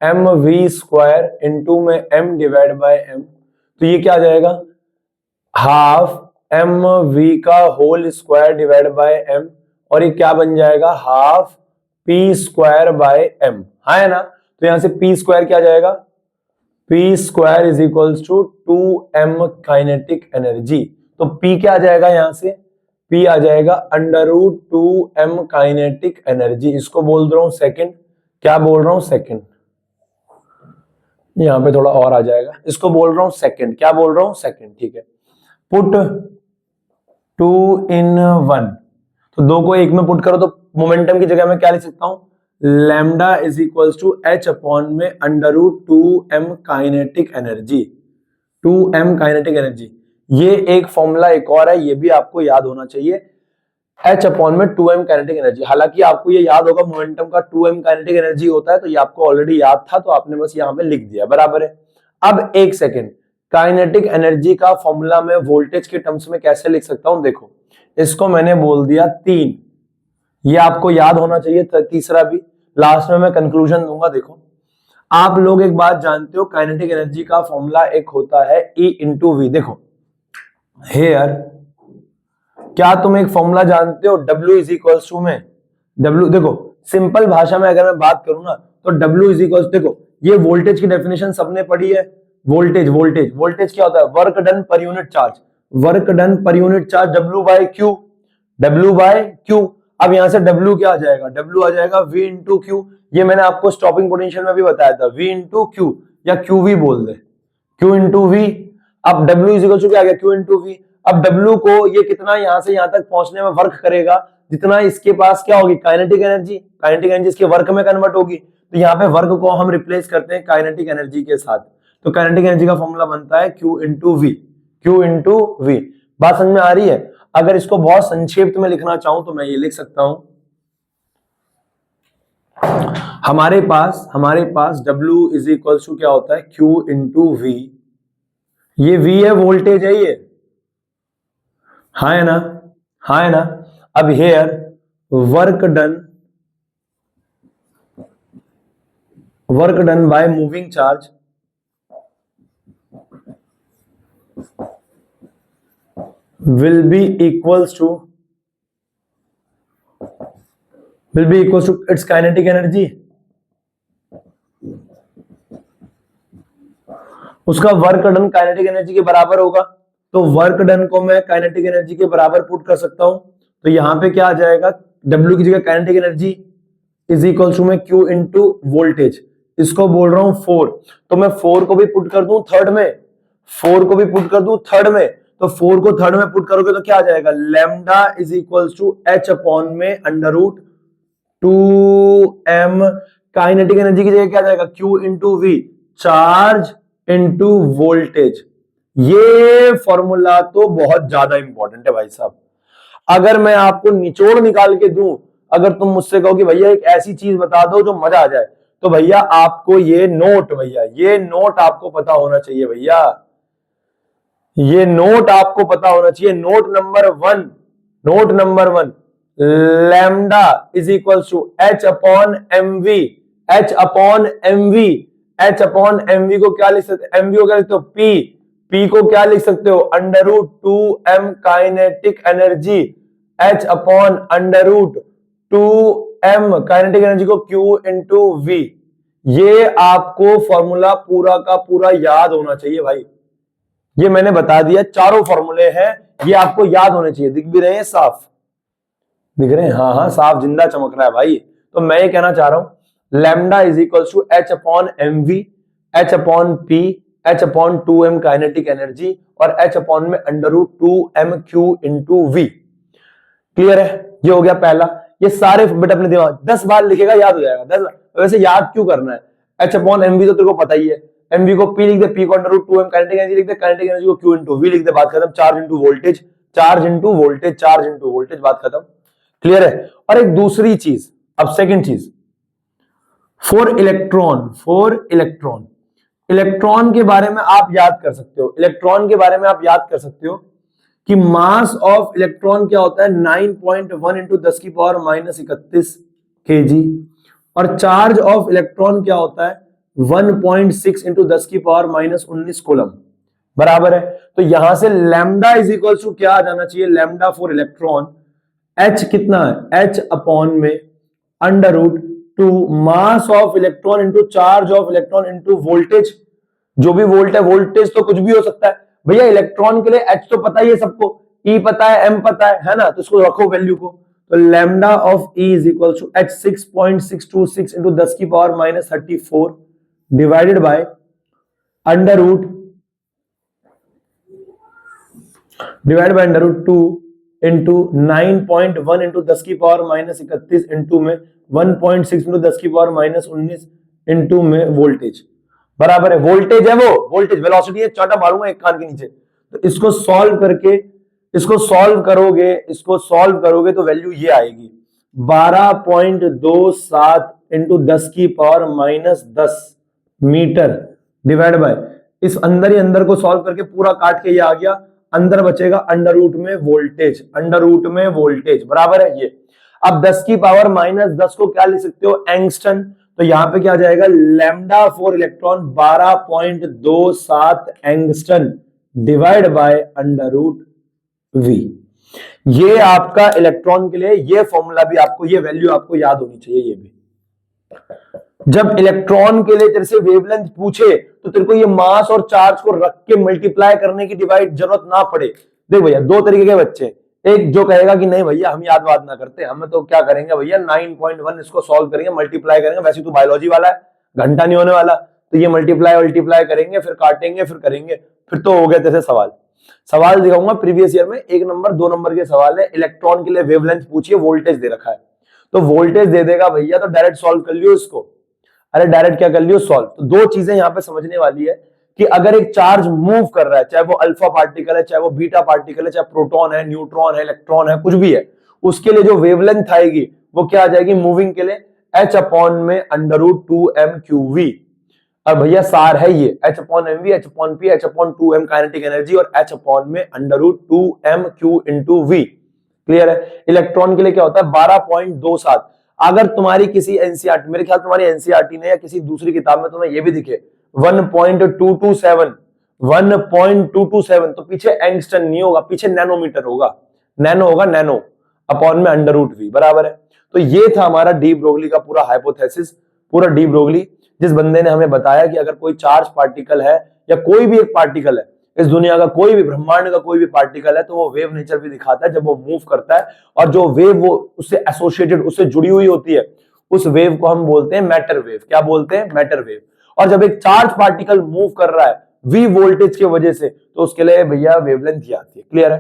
mv square into में m डिवाइड बाय m। तो ये क्या आ जाएगा, हाफ mv का whole square divide by m, और ये क्या बन जाएगा, half p square by m, है ना। तो यहां से p स्क्वायर क्या आ जाएगा, p square is equals to 2m kinetic energy. तो p क्या आ जाएगा, यहां से p आ जाएगा √2m काइनेटिक एनर्जी, इसको बोल रहा हूं सेकंड, क्या बोल रहा हूं, सेकंड, यहां पे थोड़ा और आ जाएगा, इसको बोल रहा हूं सेकंड, क्या बोल रहा हूं, सेकंड, ठीक है। पुट 2 in 1, तो 2 को 1 में पुट करो तो मोमेंटम की जगह में क्या लिख सकता हूं, lambda is equals to H upon में √2m kinetic energy, 2m kinetic energy. ये एक फॉर्मूला एक और है, ये भी आपको याद होना चाहिए, h अपॉन में 2m काइनेटिक एनर्जी। हालांकि आपको ये याद होगा मोमेंटम का 2m काइनेटिक एनर्जी होता है, तो ये आपको ऑलरेडी याद था, तो आपने बस यहां पे लिख दिया, बराबर है। अब एक सेकेंड, काइनेटिक एनर्जी का फॉर्मूला मैं वोल्टेज के टर्म्स में कैसे लिख सकता हूं, देखो इसको मैंने बोल दिया 3, ये आपको याद होना चाहिए, तीसरा भी लास्ट में मैं कंक्लूजन दूंगा। देखो आप लोग एक बात जानते हो, काइनेटिक एनर्जी का फॉर्मूला एक होता है E इंटू वी। देखो हेयर, क्या तुम एक फॉर्मूला जानते हो, W इज इक्वल टू में W, देखो सिंपल भाषा में अगर मैं बात करूं ना, तो W इज इक्वल, देखो ये वोल्टेज की डेफिनेशन सबने पढ़ी है, वोल्टेज वोल्टेज वोल्टेज क्या होता है, work done per unit charge, work done per unit charge, W by Q, W by Q. अब यहां से W क्या आ जाएगा, W आ जाएगा V इंटू क्यू, ये मैंने आपको स्टॉपिंग पोटेंशियल में भी बताया था, V इंटू क्यू या QV बोल दे, Q इंटू V। अब W इज इक्वल टू क्या आ गया, Q इंटू V। अब W को ये कितना यहां से यहां तक पहुंचने में वर्क करेगा, जितना इसके पास क्या होगी, काइनेटिक एनर्जी, काइनेटिक एनर्जी इसके वर्क में कन्वर्ट होगी, तो यहाँ पे वर्क को हम रिप्लेस करते हैं काइनेटिक एनर्जी के साथ, तो काइनेटिक एनर्जी का फॉर्मूला बनता है Q into V, Q into V। बात समझ में आ रही है। अगर इसको बहुत संक्षिप्त में लिखना चाहूं तो मैं ये लिख सकता हूं, हमारे पास W इज इक्वल टू क्या होता है, Q इंटू V, ये V है, वोल्टेज है ये, हाँ है ना, हाँ है ना। अब here work done by moving charge will be equals to its kinetic energy. उसका वर्क डन काइनेटिक एनर्जी के बराबर होगा, तो वर्क डन को मैं काइनेटिक एनर्जी के बराबर पुट कर सकता हूं। तो यहां पे क्या आ जाएगा, W की जगह kinetic energy is equal to में Q इंटू वोल्टेज, इसको बोल रहा हूं 4, तो मैं 4 को भी पुट कर दूं थर्ड में, 4 को भी पुट कर दूं थर्ड में, तो 4 को थर्ड में पुट करोगे तो क्या आ जाएगा, lambda is equal to H upon में under root 2m, kinetic energy की जगह क्या आ जाएगा, Q into V, charge into voltage. ये फॉर्मूला तो बहुत ज्यादा इंपॉर्टेंट है भाई साहब। अगर मैं आपको निचोड़ निकाल के दूं, अगर तुम मुझसे कहो कि भैया एक ऐसी चीज बता दो जो मजा आ जाए, तो भैया आपको ये नोट आपको पता होना चाहिए भैया, ये नोट आपको पता होना चाहिए। Note number one, lambda is equal to H upon MV को क्या लिख सकते, एमवी को क्या लिखते हो, पी को क्या लिख सकते हो, under root 2m kinetic energy, H upon under root 2m kinetic energy को Q इंटू V। ये आपको फॉर्मूला पूरा का पूरा याद होना चाहिए भाई। ये मैंने बता दिया, चारों फॉर्मूले हैं, ये आपको याद होने चाहिए। दिख भी रहे हैं साफ, दिख रहे हैं, हाँ साफ जिंदा चमक रहा है भाई। तो मैं ये कहना चाह रहा हूं, lambda is equal to H upon MV, H upon P, H upon 2m kinetic energy और H अपॉन में under root 2m Q into V। Clear है, ये हो गया पहला। ये सारे बेटा अपने दिमाग 10 बार लिखेगा, याद हो जाएगा 10 बार। वैसे याद क्यों करना है, H अपॉन एमवी तो तेरे को पता ही है, एमवी को P लिख दे, P को under root 2m kinetic energy लिख दे, काइनेटिक एनर्जी को Q इंटू V लिख दे, बात खत्म। चार्ज इंटू वोल्टेज, बात खत्म। क्लियर है। और एक दूसरी चीज, अब सेकंड चीज, फॉर इलेक्ट्रॉन के बारे में आप याद कर सकते हो, कि मास ऑफ इलेक्ट्रॉन क्या होता है, 9.1 इंटू 10 की पावर माइनस 31 kg, और चार्ज ऑफ इलेक्ट्रॉन क्या होता है, 1.6 इंटू 10 की पावर माइनस 19 कूलम, बराबर है। तो यहां से लैम्डा इज इक्वल टू क्या आ जाना चाहिए, लैम्डा फॉर इलेक्ट्रॉन, H कितना है, H अपॉन में under root 2 mass of electron into charge of electron into voltage. जो भी वोल्ट है, वोल्टेज तो कुछ भी हो सकता है भैया, इलेक्ट्रॉन के लिए H तो पता ही है सबको, E पता है, M पता है ना, तो इसको रखो वैल्यू को। तो lambda of E is equal to H 6.626 into 10 की power minus 34 divided by under root 2 into 9.1 into 10 की पावर माइनस 31 इंटू में 1.6 इंटू 10 की पावर माइनस 19 इंटू में वोल्टेज, बराबर है। वोल्टेज है, वो वोल्टेज, वेलोसिटी है, चाटा मारूंगा एक कान के नीचे। तो इसको सॉल्व करोगे तो वैल्यू ये आएगी 12.27 इंटू 10 की power minus 10 metre divide by, इस अंदर ही अंदर को सॉल्व करके पूरा काट के ये आ गया, अंदर बचेगा अंडर रूट में वोल्टेज, बराबर है ये। अब 10 की पावर माइनस 10 को क्या लिख सकते हो, एंगस्टन। तो यहां पे क्या आ जाएगा, lambda for electron 12.27 angstrom divide by under root V। ये आपका इलेक्ट्रॉन के लिए ये फॉर्मूला भी आपको, ये वैल्यू आपको याद होनी चाहिए। ये भी जब इलेक्ट्रॉन के लिए तेरे से वेवलेंथ पूछे तो तेरे को ये मास और चार्ज को रख के मल्टीप्लाई करने की डिवाइड जरूरत ना पड़े। देख भैया, दो तरीके के बच्चे, एक जो कहेगा कि नहीं भैया हम याद बात ना करते, हम तो क्या करेंगे भैया 9.1 इसको सॉल्व करेंगे, मल्टीप्लाई करेंगे, वैसे तो बायोलॉजी वाला है, घंटा नहीं होने वाला, तो ये मल्टीप्लाई करेंगे, फिर काटेंगे, फिर करेंगे, फिर तो हो गए तेरे सवाल दिखाऊंगा प्रीवियस ईयर में, 1 नंबर 2 नंबर के सवाल है। इलेक्ट्रॉन के लिए वेवलेंथ पूछिए, वोल्टेज दे रखा है, तो वोल्टेज दे देगा भैया, तो डायरेक्ट सॉल्व कर लियो इसको। अरे डायरेक्ट क्या कर लियो, सॉल्व। तो दो चीजें यहां पे समझने वाली है कि अगर एक चार्ज मूव कर रहा है, चाहे वो अल्फा पार्टिकल है, चाहे वो बीटा पार्टिकल है, चाहे प्रोटॉन है, न्यूट्रॉन है, इलेक्ट्रॉन है, कुछ भी है, उसके लिए जो वेवलेंथ आएगी वो क्या आ जाएगी, मूविंग के लिए H अपॉन में अंडर रूट 2m/v। और भैया सार है ये H upon mv, H upon p, H upon 2m kinetic energy और H अपॉन में under root 2m/q into v। Clear है? इलेक्ट्रॉन के लिए क्या होता है 12.27। अगर तुम्हारी किसी एनसीईआरटी, मेरे ख्याल तुम्हारी एनसीईआरटी ने या किसी दूसरी किताब में तुम्हें ये भी दिखे 1.227, 1.227, तो पीछे एंगस्टन नहीं होगा, पीछे नैनोमीटर होगा, नैनो होगा, नैनो अपॉन में √v बराबर है। तो ये था हमारा डी ब्रोगली का पूरा हाइपोथेसिस, पूरा डी ब्रोगली, जिस बंदे ने हमें बताया कि अगर कोई चार्ज पार्टिकल है या कोई भी एक पार्टिकल है, इस दुनिया का कोई भी, ब्रह्मांड का कोई भी पार्टिकल है, तो वो वेव नेचर भी दिखाता है जब वो मूव करता है, और जो वेव वो उससे एसोसिएटेड, उससे जुड़ी हुई होती है, उस वेव को हम बोलते हैं मैटर वेव। क्या बोलते हैं? Matter wave. और जब एक चार्ज पार्टिकल मूव कर रहा है v वोल्टेज की वजह से, तो उसके लिए भैया वेवलेंथ ही आती है। क्लियर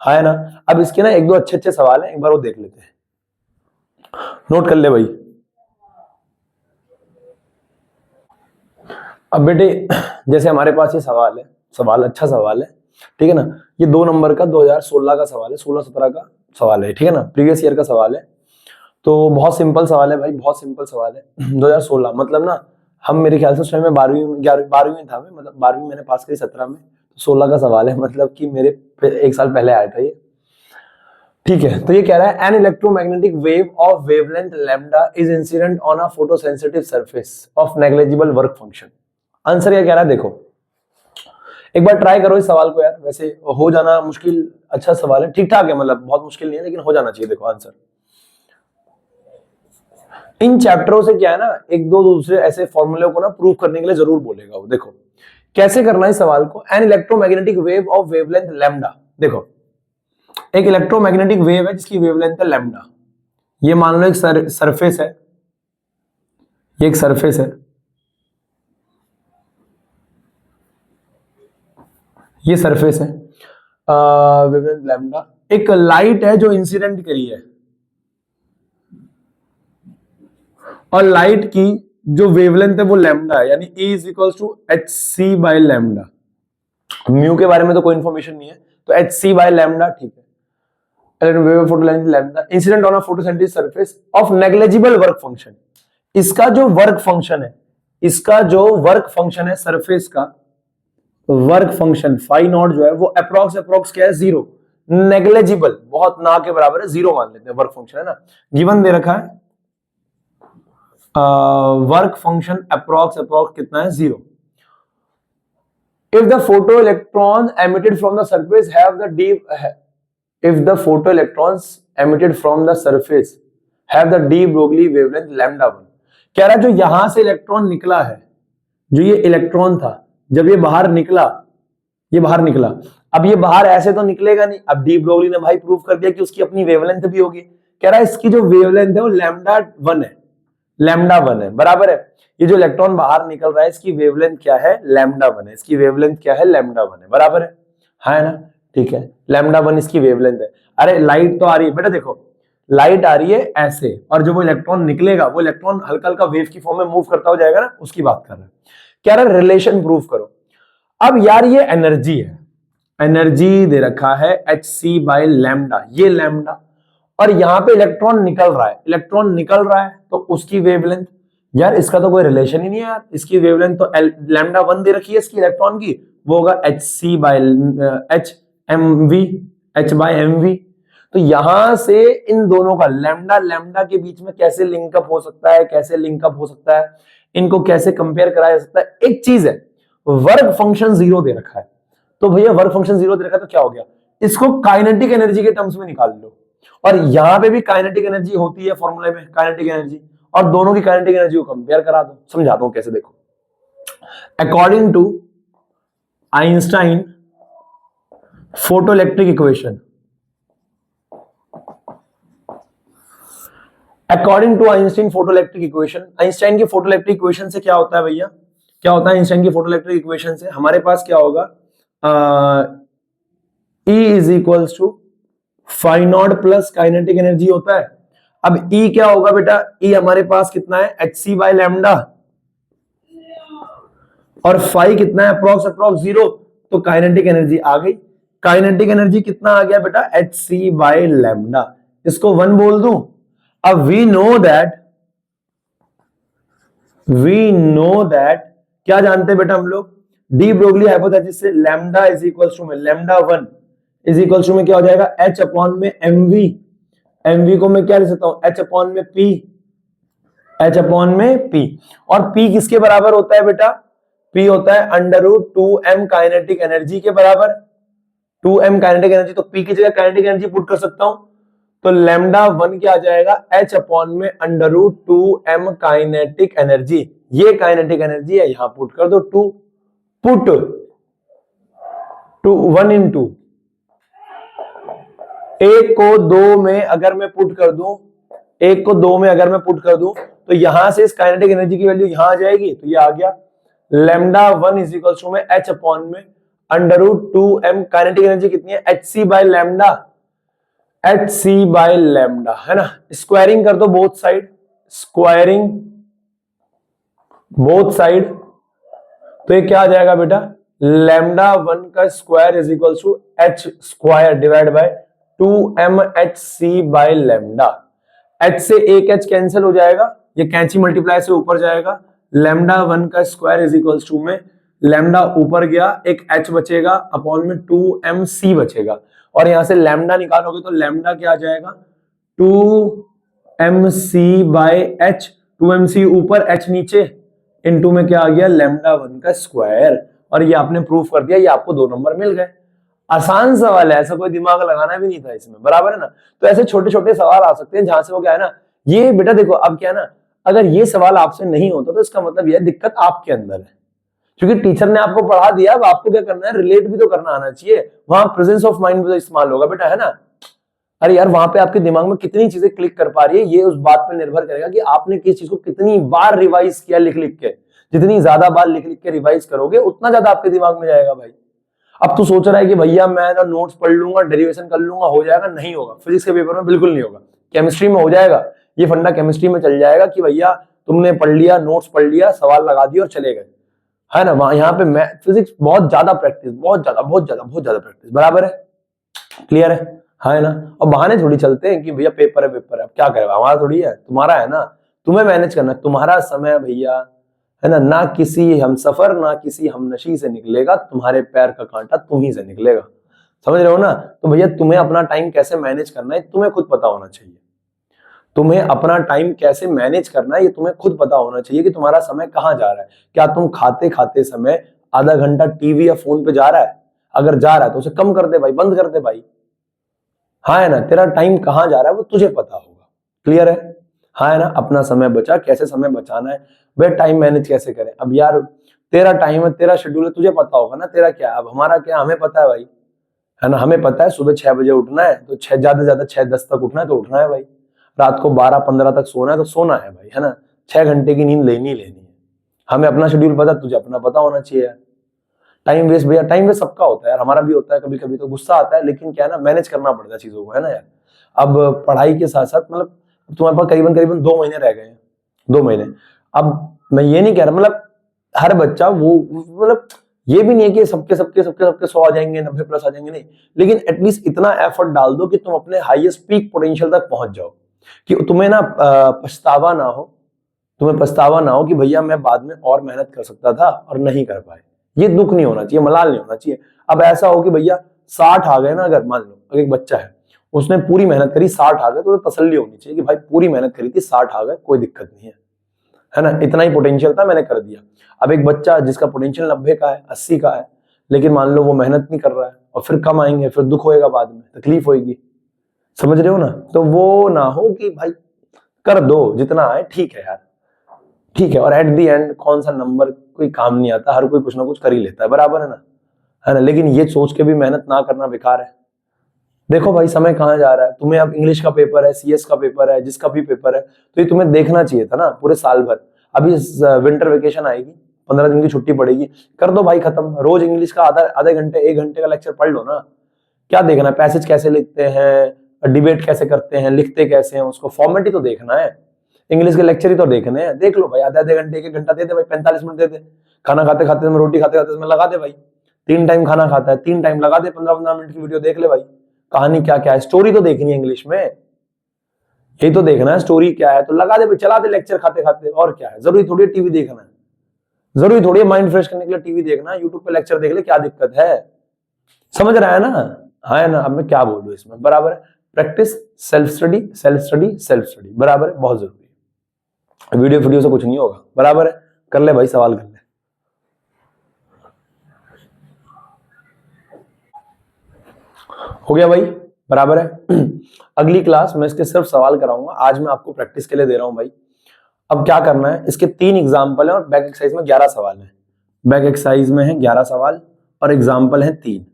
है ना? अब इसके ना एक दो अच्छे अच्छे सवाल हैं, एक बार वो देख लेते हैं, नोट कर ले भाई। अब बेटे जैसे हमारे पास ये सवाल है, सवाल अच्छा सवाल है, ठीक है ना? ये 2 नंबर का 2016 का सवाल है, 16-17 का सवाल है, ठीक है ना? प्रीवियस ईयर का सवाल है। तो बहुत सिंपल सवाल है भाई, बहुत सिंपल सवाल है। 2016 मतलब ना, हम मेरे ख्याल से उस टाइम में 12वीं में था मैं, मतलब 12वीं मैंने पास करी 17 में, 16 का सवाल है, मतलब कि मेरे 1 साल पहले आया था ये, ठीक है? तो ये कह रहा है an electromagnetic wave of wavelength lambda is incident on a photosensitive surface of negligible work function. Answer क्या कह रहा है देखो, एक बार ट्राई करो इस सवाल को यार, वैसे हो जाना मुश्किल, अच्छा सवाल है, ठीक ठाक है, मतलब बहुत मुश्किल नहीं है, लेकिन हो जाना चाहिए। देखो आंसर, इन चैप्टरों से क्या है ना, एक दो दूसरे ऐसे फॉर्मूले को ना प्रूव करने के लिए जरूर बोलेगा वो। देखो कैसे करना है इस सवाल को, an electromagnetic wave of wavelength lambda. देखो एक इलेक्ट्रोमैग्नेटिक वेव है जिसकी वेवलेंथ है लैम्डा, ये मान लो एक सरफेस है, ये एक सरफेस है, ये सरफेस है, वेवलेंथ लैम्डा। एक लाइट है जो इंसिडेंट करी है, और लाइट की जो वेवलेंथ है वो लैम्डा है, यानी E is equal to hc by lambda. Mu के बारे में तो कोई इंफॉर्मेशन नहीं है, तो hc बाय लैम्डा, ठीक है? Incident on a photosensitive surface of negligible work function. इसका जो वर्क फंक्शन है, इसका जो वर्क फंक्शन है सरफेस का, वर्क फंक्शन फाई नॉट जो है वो अप्रोक्स क्या है 0, नेग्लिजिबल बहुत ना के बराबर है, 0 मान लेते हैं, वर्क फंक्शन है ना, गिवन दे रखा है, वर्क फंक्शन अप्रोक्स कितना है 0। if the photoelectron emitted from the surface have the deep if the photoelectrons emitted from the surface have the de Broglie wavelength lambda 1। कह रहा है जो यहां से इलेक्ट्रॉन निकला है, जो ये इलेक्ट्रॉन था, जब ये बाहर निकला, ये बाहर निकला, अब ये बाहर ऐसे तो निकलेगा नहीं, अब डी ब्रोगली ने भाई प्रूव कर दिया कि उसकी अपनी वेवलेंथ भी होगी। कह रहा है इसकी जो वेवलेंथ है वो लैम्डा 1 है, लैम्डा 1 है, बराबर है। ये जो इलेक्ट्रॉन बाहर निकल रहा है इसकी वेवलेंथ क्या है, लैम्डा 1 है, इसकी वेवलेंथ क्या है, लैम्डा 1 है, बराबर है, हाँ है ना? ठीक है, लैम्डा 1 इसकी वेवलेंथ है। अरे लाइट तो आ रही है बेटा, देखो लाइट आ रही है ऐसे, और जो वो इलेक्ट्रॉन निकलेगा वो इलेक्ट्रॉन हल्का हल्का वेव की फॉर्म में मूव करता हो जाएगा ना, उसकी बात कर रहे हैं। कह रहा है रिलेशन प्रूव करो। अब यार ये एनर्जी है, एनर्जी दे रखा है hc बाय लैम्डा, ये लैम्डा, और यहां पे इलेक्ट्रॉन निकल रहा है, इलेक्ट्रॉन निकल रहा है तो उसकी वेवलेंथ, यार इसका तो कोई रिलेशन ही नहीं है यार, इसकी वेवलेंथ तो लैम्डा 1 दे रखी है इसकी इलेक्ट्रॉन की, वो होगा hc by h by mv। तो यहां से इन दोनों का लैम्डा लैम्डा के बीच में कैसे लिंकअप हो सकता है, कैसे लिंकअप हो सकता है, इनको कैसे कंपेयर कराया जा सकता है? एक चीज है, वर्क फंक्शन 0 दे रखा है, तो भैया वर्क फंक्शन 0 दे रखा है तो क्या हो गया, इसको काइनेटिक एनर्जी के टर्म्स में निकाल लो, और यहां पे भी काइनेटिक एनर्जी होती है फॉर्मूले में, काइनेटिक एनर्जी, और दोनों की काइनेटिक एनर्जी को कंपेयर करा दो। समझाता हूं कैसे, देखो according to Einstein photoelectric equation, according to Einstein photoelectric equation, Einstein की फोटोइलेक्ट्रिक इक्वेशन से क्या होता है भैया, क्या होता है आइंस्टाइन की फोटोइलेक्ट्रिक इक्वेशन से, हमारे पास क्या होगा, E is equals to phi naught plus kinetic energy होता है। अब E क्या होगा बेटा, E हमारे पास कितना है hc बाय लैम्डा, और फाई कितना है अप्रोक्स 0, तो काइनेटिक एनर्जी आ गई, काइनेटिक एनर्जी कितना आ गया बेटा hc बाय लैम्डा, इसको 1 बोल दूं। अब वी नो दैट क्या जानते हैं बेटा हम लोग, डी ब्रोगली हाइपोथेसिस से लैम्डा इज इक्वल्स टू में लैम्डा 1 इज इक्वल टू में क्या हो जाएगा, एच अपॉन में एमवी, एमवी को मैं क्या लिख सकता हूं, एच अपॉन में पी, एच अपॉन में पी। और पी किसके बराबर होता है बेटा, पी होता है under root 2m kinetic energy के बराबर, 2m काइनेटिक एनर्जी, तो पी की जगह काइनेटिक एनर्जी पुट कर सकता हूं, तो लैम्डा 1 क्या आ जाएगा, एच अपॉन में under root 2m kinetic energy, ये काइनेटिक एनर्जी है, यहां पुट कर दो 2, पुट 2 1 इन 2, एक को दो में अगर मैं पुट कर दूं, एक को दो में अगर मैं पुट कर दूं, तो यहां से इस काइनेटिक एनर्जी की वैल्यू यहां आ जाएगी, तो ये आ गया लैम्डा 1 इज इक्वल टू में एच अपॉन में under root 2m, kinetic energy कितनी है, H C by lambda, H C by lambda, है ना। स्क्वायरिंग कर दो both side, squaring both side, तो ये क्या आ जाएगा बेटा, लैम्डा 1 का square is equal to H square divide by 2m H C by lambda, H से एक एच कैंसिल हो जाएगा, ये कैंची मल्टीप्लाई से ऊपर जाएगा, लैम्डा 1 का स्क्वायर इज इक्वल टू में लैम्डा ऊपर गया, एक एच बचेगा अपॉन में 2mc बचेगा, और यहां से लैम्डा निकालोगे तो लैम्डा क्या आ जाएगा, 2mc बाय एच, 2mc ऊपर एच नीचे, इनटू में क्या आ गया, लैम्डा 1 का स्क्वायर, और ये आपने प्रूफ कर दिया, ये आपको 2 नंबर मिल गए। आसान सवाल है, ऐसा कोई दिमाग लगाना भी नहीं था इसमें, बराबर है ना। तो ऐसे छोटे छोटे सवाल आ सकते हैं जहां से वो क्या है ना, ये बेटा देखो अब क्या है ना, अगर ये सवाल आपसे नहीं होता तो इसका मतलब यह दिक्कत आपके अंदर है, क्योंकि टीचर ने आपको पढ़ा दिया, अब आपको क्या करना है, रिलेट भी तो करना आना चाहिए, वहां प्रेजेंस ऑफ माइंड भी इस्तेमाल होगा बेटा, है ना। अरे यार वहां पे आपके दिमाग में कितनी चीजें क्लिक कर पा रही है, ये उस बात पर निर्भर करेगा कि आपने किस चीज को कितनी बार रिवाइज किया लिख लिख के, जितनी ज्यादा बार लिख लिख के रिवाइज करोगे उतना ज्यादा आपके दिमाग में जाएगा भाई। अब तू सोच रहा है कि भैया मैं ना नोट्स पढ़ लूंगा, डेरिवेशन कर लूंगा, हो जाएगा, नहीं होगा, फिजिक्स के पेपर में बिल्कुल नहीं होगा, केमिस्ट्री में हो जाएगा, ये फंडा केमिस्ट्री में चल जाएगा कि भैया तुमने पढ़ लिया, नोट्स पढ़ लिया, सवाल लगा दिए और चले गए, है ना। वहां यहाँ पे मैथ फिजिक्स बहुत ज्यादा प्रैक्टिस, बहुत ज्यादा बहुत ज्यादा बहुत ज्यादा प्रैक्टिस, बराबर है, क्लियर है ना। और बहाने थोड़ी चलते हैं कि भैया पेपर है, पेपर है, अब क्या करेगा, हमारा थोड़ी है, तुम्हारा है ना, तुम्हें मैनेज करना, तुम्हारा समय भैया, है ना, ना किसी हम सफर ना किसी हमनशी से निकलेगा, तुम्हारे पैर का कांटा तुम ही से निकलेगा, समझ रहे हो ना। तो भैया तुम्हें अपना टाइम कैसे मैनेज करना है तुम्हें खुद पता होना चाहिए, तुम्हें अपना टाइम कैसे मैनेज करना है ये तुम्हें खुद पता होना चाहिए कि तुम्हारा समय कहाँ जा रहा है। क्या तुम खाते खाते समय आधा घंटा टीवी या फोन पे जा रहा है, अगर जा रहा है तो उसे कम कर दे भाई, बंद कर दे भाई, हाँ है ना, तेरा टाइम कहाँ जा रहा है वो तुझे पता होगा, क्लियर है, हाँ है ना। अपना समय बचा, कैसे समय बचाना है वे टाइम मैनेज कैसे करें। अब यार तेरा टाइम है, तेरा शेड्यूल है, तुझे पता होगा ना तेरा क्या है, अब हमारा क्या, हमें पता है भाई, है ना, हमें पता है सुबह 6 बजे उठना है, तो 6 ज्यादा से ज्यादा 6:10 तक उठना है तो उठना है भाई, रात को 12-15 तक सोना है तो सोना है भाई, है ना, 6 घंटे की नींद लेनी लेनी है, हमें अपना शेड्यूल पता, तुझे अपना पता होना चाहिए यार। टाइम वेस्ट भैया, टाइम वेस्ट सबका होता है यार, हमारा भी होता है, कभी कभी तो गुस्सा आता है, लेकिन क्या है ना, मैनेज करना पड़ता है चीजों को, है ना यार। अब पढ़ाई के साथ साथ मतलब तुम्हारे पास करीबन करीबन 2 महीने रह गए हैं, 2 महीने। अब मैं ये नहीं कह रहा मतलब हर बच्चा वो मतलब ये भी नहीं है कि सबके सबके सबके सबके 100 आ जाएंगे, 90 प्लस आ जाएंगे, नहीं, लेकिन एटलीस्ट इतना एफर्ट डाल दो कि तुम अपने हाईएस्ट पीक पोटेंशियल तक पहुंच जाओ, कि तुम्हें ना पछतावा ना हो, तुम्हें पछतावा ना हो कि भैया मैं बाद में और मेहनत कर सकता था और नहीं कर पाए, ये दुख नहीं होना चाहिए, मलाल नहीं होना चाहिए। अब ऐसा हो कि भैया 60 आ गए ना, अगर मान लो अगर एक बच्चा है उसने पूरी मेहनत करी, 60 आ गए, तो तसल्ली होनी चाहिए कि भाई पूरी मेहनत करी थी, 60 आ गए, कोई दिक्कत नहीं है ना, इतना ही पोटेंशियल था मैंने कर दिया। अब एक बच्चा जिसका पोटेंशियल 90 का है, 80 का है, लेकिन मान लो वो मेहनत नहीं कर रहा है और फिर कम आएंगे, फिर दुख होएगा, बाद में तकलीफ होगी, समझ रहे हो ना। तो वो ना हो कि भाई कर दो जितना आए, ठीक है यार, ठीक है, और एट दी एंड कौन सा नंबर कोई काम नहीं आता, हर कोई कुछ ना कुछ कर ही लेता है, बराबर है ना, लेकिन ये सोच के भी मेहनत ना करना बेकार है। देखो भाई समय कहाँ जा रहा है, तुम्हें अब इंग्लिश का पेपर है, सीएस का पेपर है, जिसका भी पेपर है, तो ये तुम्हें देखना चाहिए था ना पूरे साल भर। अभी विंटर वेकेशन आएगी, 15 दिन की छुट्टी पड़ेगी, कर दो भाई खत्म, रोज इंग्लिश का आधे घंटे 1 घंटे का लेक्चर पढ़ लो ना। क्या देखना है, पैसेज कैसे लिखते हैं, डिबेट कैसे करते हैं, लिखते कैसे हैं, उसको फॉर्मेट ही तो देखना है, इंग्लिश के लेक्चर ही तो देखने हैं, देख लो भाई, आधे घंटे 1 घंटा दे दे भाई, 45 मिनट दे दे, खाना खाते खाते में, रोटी खाते खाते में लगा दे भाई, 3 टाइम खाना खाता है, 3 टाइम लगा दे, 15-15 मिनट की वीडियो देख ले भाई, कहानी क्या क्या है, स्टोरी तो देखनी है इंग्लिश में, यही तो देखना है स्टोरी क्या है, तो लगा दे, चला दे लेक्चर खाते खाते, और क्या है, जरूरी थोड़ी टीवी देखना है, जरूरी थोड़ी माइंड फ्रेश करने के लिए टीवी देखना है, यूट्यूब पे लेक्चर देख ले, क्या दिक्कत है, समझ रहा है ना, हाँ है ना, अब मैं क्या बोलूं इसमें, बराबर है। Practice, self study, self study, self study, बराबर है, बहुत जरूरी है। वीडियो से कुछ नहीं होगा, बराबर है। कर ले भाई, सवाल कर ले। हो गया भाई, बराबर है। अगली क्लास में इसके सिर्फ सवाल कराऊंगा, आज मैं आपको प्रैक्टिस के लिए दे रहा हूं भाई। अब क्या करना है, इसके 3 एग्जाम्पल है और बैक एक्सरसाइज में 11 सवाल है। बैक एक्सरसाइज में है 11 सवाल और एग्जाम्पल है 3।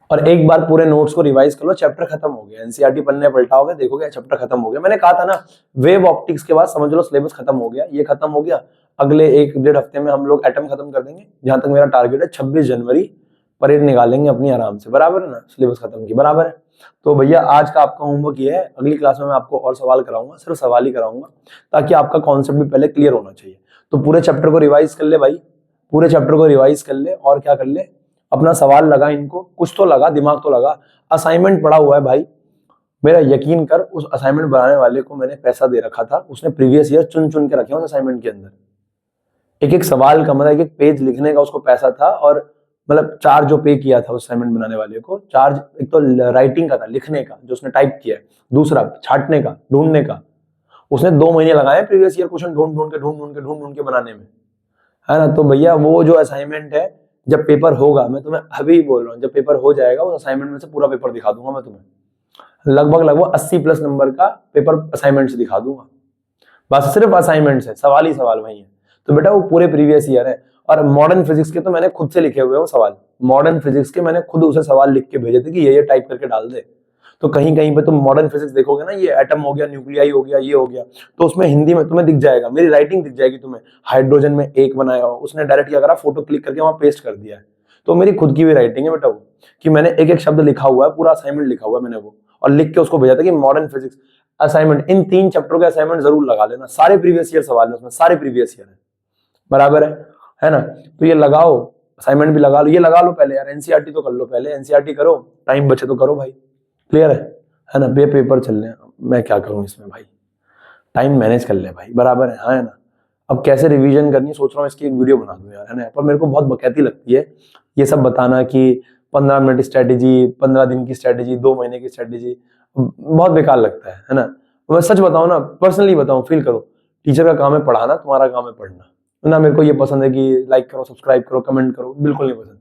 और एक बार पूरे नोट्स को रिवाइज कर लो, चैप्टर खत्म हो गया। एनसीईआरटी पन्ने पलटाओगे, देखोगे चैप्टर खत्म हो गया। मैंने कहा था ना, वेव ऑप्टिक्स के बाद समझ लो सिलेबस खत्म हो गया, ये खत्म हो गया। अगले 1-1.5 हफ्ते में हम लोग एटम खत्म कर देंगे। जहां तक मेरा टारगेट है 26 जनवरी परेड निकालेंगे अपनी आराम से, बराबर है ना, सिलेबस खत्म की, बराबर है। तो भैया आज का आपका होमवर्क ये है, अगली क्लास में मैं आपको और सवाल कराऊंगा, सिर्फ सवाल ही कराऊंगा, ताकि आपका कॉन्सेप्ट भी पहले क्लियर होना चाहिए। तो पूरे चैप्टर को रिवाइज कर ले भाई, पूरे चैप्टर को रिवाइज कर ले, और क्या कर ले, अपना सवाल लगा, इनको कुछ तो लगा, दिमाग तो लगा। असाइनमेंट पड़ा हुआ है भाई, मेरा यकीन कर, उस असाइनमेंट बनाने वाले को मैंने पैसा दे रखा था, उसने प्रीवियस ईयर चुन चुन के रखे उस असाइनमेंट के अंदर। एक एक सवाल का मतलब एक पेज लिखने का उसको पैसा था, और मतलब चार्ज जो पे किया था उस असाइनमेंट बनाने वाले को, चार्ज एक तो राइटिंग का था, लिखने का जो उसने टाइप किया है, दूसरा छांटने का, ढूंढने का। उसने 2 महीने लगाए प्रीवियस ईयर क्वेश्चन ढूंढ के बनाने में, है ना। तो भैया वो जो असाइनमेंट है, जब पेपर होगा, मैं तुम्हें अभी बोल रहा हूँ, जब पेपर हो जाएगा उस असाइनमेंट में से पूरा पेपर दिखा दूंगा मैं तुम्हें। लगभग 80+ नंबर का पेपर असाइनमेंट से दिखा दूंगा। बस सिर्फ असाइनमेंट है, सवाल ही सवाल वही है। तो बेटा वो पूरे प्रीवियस ईयर है। और मॉडर्न फिजिक्स के तो मैंने खुद से लिखे हुए हैं सवाल, मॉडर्न फिजिक्स के मैंने खुद उसे सवाल लिख के भेजे थे कि ये टाइप करके डाल दे। तो कहीं कहीं पे तुम मॉडर्न फिजिक्स देखोगे ना, ये एटम हो गया, न्यूक्लियाई हो गया, ये हो गया, तो उसमें हिंदी में तुम्हें दिख जाएगा, मेरी राइटिंग दिख जाएगी तुम्हें। हाइड्रोजन में 1 बनाया हो, उसने डायरेक्ट क्या करा, फोटो क्लिक करके वहां पेस्ट कर दिया है। तो मेरी खुद की भी राइटिंग है बेटा वो, कि मैंने एक एक शब्द लिखा हुआ है, पूरा असाइनमेंट लिखा हुआ है मैंने वो, और लिख के उसको भेजा था कि मॉडर्न फिजिक्स असाइनमेंट, इन 3 चैप्टरों के असाइनमेंट जरूर लगा लेना, सारे प्रीवियस ईयर सवाल है उसमें, सारे प्रीवियस ईयर है, बराबर है ना। तो ये लगाओ, असाइनमेंट भी लगा लो, ये लगा लो पहले यार, एनसीईआरटी तो कर लो पहले, एनसीईआरटी करो, टाइम बचे तो करो भाई, क्लियर है ना। बे पेपर चल रहे हैं, मैं क्या करूं इसमें भाई, टाइम मैनेज कर ले भाई, बराबर है, हाँ है ना। अब कैसे रिवीजन करनी सोच रहा हूँ, इसकी एक वीडियो बना दूं यार, है ना। पर मेरे को बहुत बकैती लगती है ये सब बताना कि 15 मिनट स्ट्रेटेजी, 15 दिन की स्ट्रेटेजी, 2 महीने की स्ट्रेटेजी, बहुत बेकार लगता है ना। मैं सच बताऊं ना, पर्सनली बताऊं, फील करो, टीचर का काम है पढ़ाना, तुम्हारा काम है पढ़ना ना। मेरे को ये पसंद है कि लाइक करो, सब्सक्राइब करो, कमेंट करो, बिल्कुल नहीं पसंद,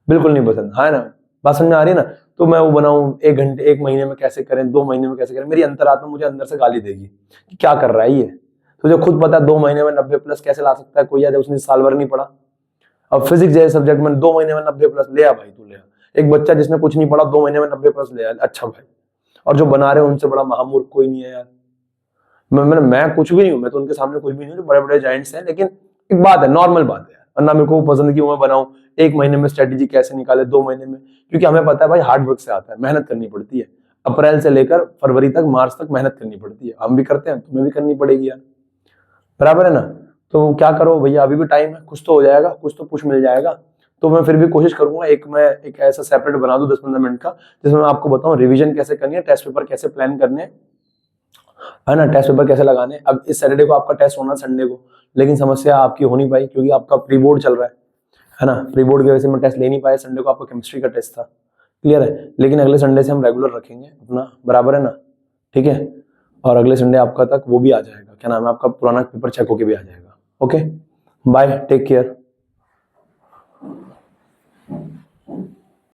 बिल्कुल नहीं पसंद, हाँ है ना। बात समझ में आ रही है ना। तो मैं वो बनाऊं 1 घंटे, 1 महीने में कैसे करें, 2 महीने में कैसे करें, मेरी अंतरात्मा मुझे अंदर से गाली देगी कि क्या कर रहा है ये। तुझे खुद पता है 2 महीने में 90+ कैसे ला सकता है कोई, यार उसने साल भर नहीं पढ़ा। अब फिजिक्स जैसे सब्जेक्ट में 2 महीने में 90+ ले आ भाई, तू ले आ। एक बच्चा जिसने कुछ नहीं पढ़ा 2 महीने में 90+ ले आ, अच्छा भाई। और जो बना रहे हैं उनसे बड़ा महामूर्ख कोई नहीं है यार। मैं कुछ भी नहीं हूं, मैं तो उनके सामने कुछ भी नहीं हूं, जो बड़े बड़े जाइंट्स हैं। लेकिन एक बात है, नॉर्मल बात है यार, वरना मेरे को पसंद की मैं बनाऊं 1 महीने में स्ट्रेटेजी कैसे निकाले, 2 महीने में, क्योंकि हमें पता है भाई हार्ड वर्क से आता है, मेहनत करनी पड़ती है। अप्रैल से लेकर फरवरी तक, मार्च तक मेहनत करनी पड़ती है, हम भी करते हैं, तुम्हें भी करनी पड़ेगी यार, बराबर है ना। तो क्या करो भैया, अभी भी टाइम है, कुछ तो हो जाएगा, कुछ तो पुश मिल जाएगा। तो मैं फिर भी कोशिश करूंगा, मैं एक ऐसा सेपरेट बना दूं 10-15 मिनट का, जिसमें मैं आपको बताऊं रिवीजन कैसे करनी है, टेस्ट पेपर कैसे प्लान करने, है ना, टेस्ट पेपर कैसे लगाने। अब इस सैटरडे को आपका टेस्ट होना, संडे को, लेकिन समस्या आपकी हो नहीं पाई क्योंकि आपका प्री बोर्ड चल रहा है ना। प्री बोर्ड की वजह से मैं टेस्ट ले नहीं पाया, संडे को आपका केमिस्ट्री का टेस्ट था, क्लियर है। लेकिन अगले संडे से हम रेगुलर रखेंगे अपना, बराबर है ना, ठीक है। और अगले संडे आपका तक वो भी आ जाएगा, क्या नाम है, आपका पुराना पेपर चेक होके भी आ जाएगा। Okay, bye, take care.